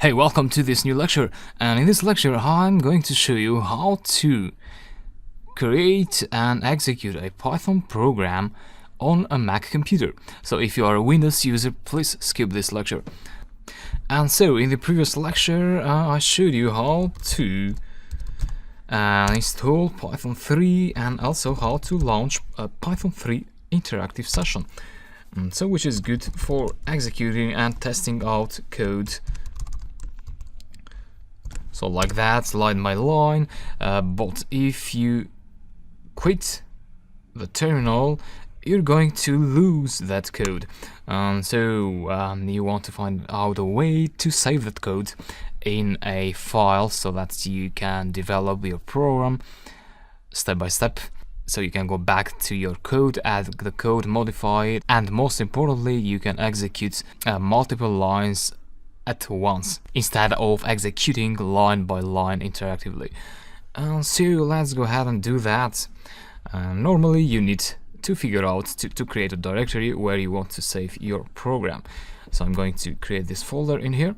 Hey, welcome to this new lecture, and in this lecture I'm going to show you how to create and execute a Python program on a Mac computer. So if you are a Windows user, please skip this lecture. And so in the previous lecture I showed you how to install Python 3 and also how to launch a Python 3 interactive session, so which is good for executing and testing out code. So like that, line by line, but if you quit the terminal, you're going to lose that code. So you want to find out a way to save that code in a file so that you can develop your program step by step. So you can go back to your code, add the code, modify it, and most importantly, you can execute multiple lines at once instead of executing line by line interactively. So let's go ahead and do that. Normally you need to figure out to create a directory where you want to save your program. So I'm going to create this folder in here,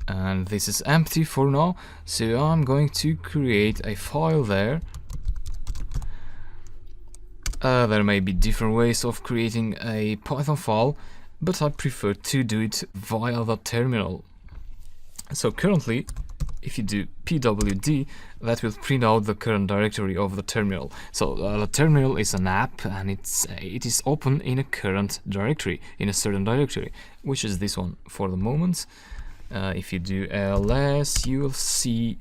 and this is empty for now, so I'm going to create a file there. There may be different ways of creating a Python file, but I prefer to do it via the terminal. So currently, if you do pwd, that will print out the current directory of the terminal. So the terminal is an app, and it is open in a current directory, in a certain directory, which is this one for the moment. If you do ls, you will see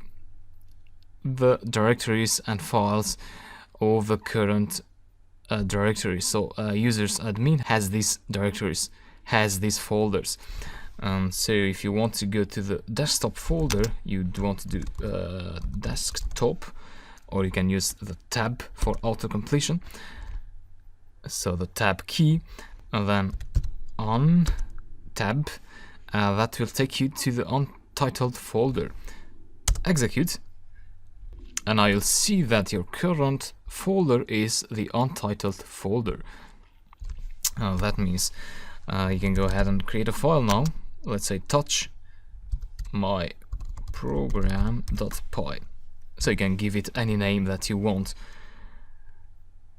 the directories and files of the current directory. So users admin has these directories, has these folders. So if you want to go to the desktop folder, you'd want to do desktop, or you can use the tab for auto completion. So the tab key, and then on tab, that will take you to the untitled folder. Execute, and now you'll see that your current folder is the untitled folder. That means you can go ahead and create a file now. Let's say touch my program.py. So you can give it any name that you want.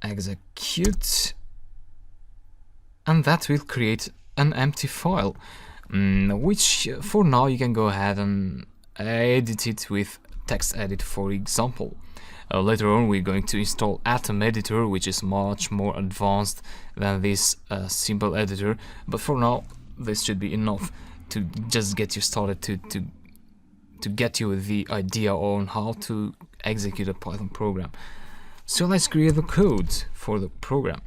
Execute, and that will create an empty file, which for now you can go ahead and edit it with TextEdit, for example. Later on we're going to install Atom Editor, which is much more advanced than this simple editor, but for now this should be enough to just get you started, to get you the idea on how to execute a Python program. So let's create the code for the program.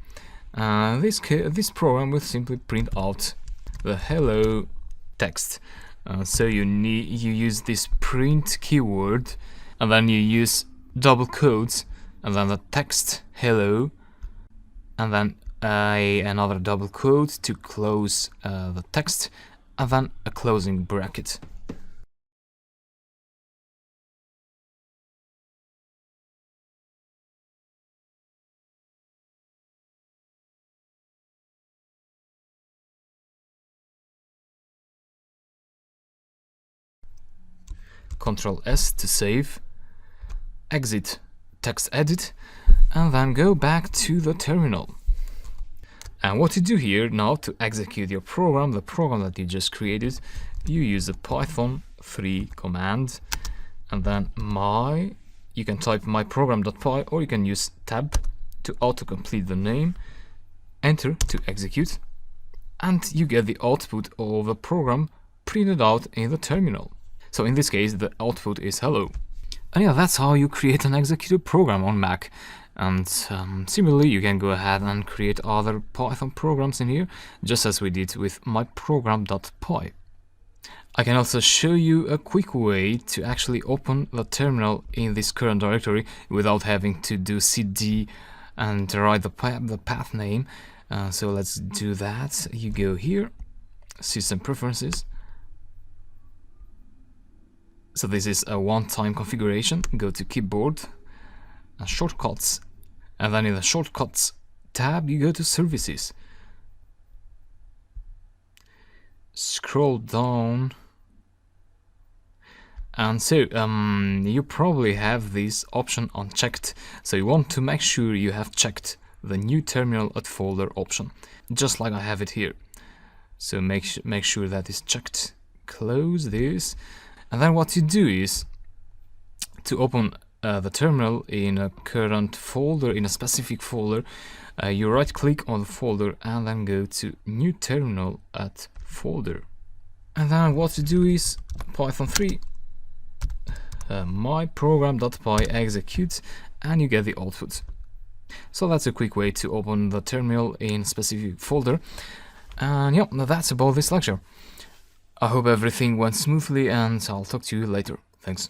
This program will simply print out the hello text. So you use this print keyword, and then you use double quotes, and then the text hello, and then another double quote to close the text, and then a closing bracket. Ctrl S to save, exit TextEdit, and then go back to the terminal. And what you do here now to execute your program, the program that you just created, you use the Python 3 command, and then you can type myprogram.py, or you can use tab to autocomplete the name, enter to execute, and you get the output of the program printed out in the terminal. So in this case the output is hello. And yeah, that's how you create an executed program on Mac. And similarly, you can go ahead and create other Python programs in here, just as we did with myprogram.py. I can also show you a quick way to actually open the terminal in this current directory without having to do cd and write the path name. So let's do that. You go here, System Preferences. So this is a one-time configuration. Go to Keyboard, Shortcuts, and then in the Shortcuts tab you go to Services. Scroll down And so you probably have this option unchecked, so you want to make sure you have checked the new terminal at folder option, just like I have it here. So make sure that is checked. Close this, and then what you do is to open the terminal in a current folder, in a specific folder, you right click on the folder and then go to new terminal at folder. And then what you do is Python 3 myprogram.py execute, and you get the output. So that's a quick way to open the terminal in a specific folder. And yeah, that's about this lecture. I hope everything went smoothly, and I'll talk to you later. Thanks.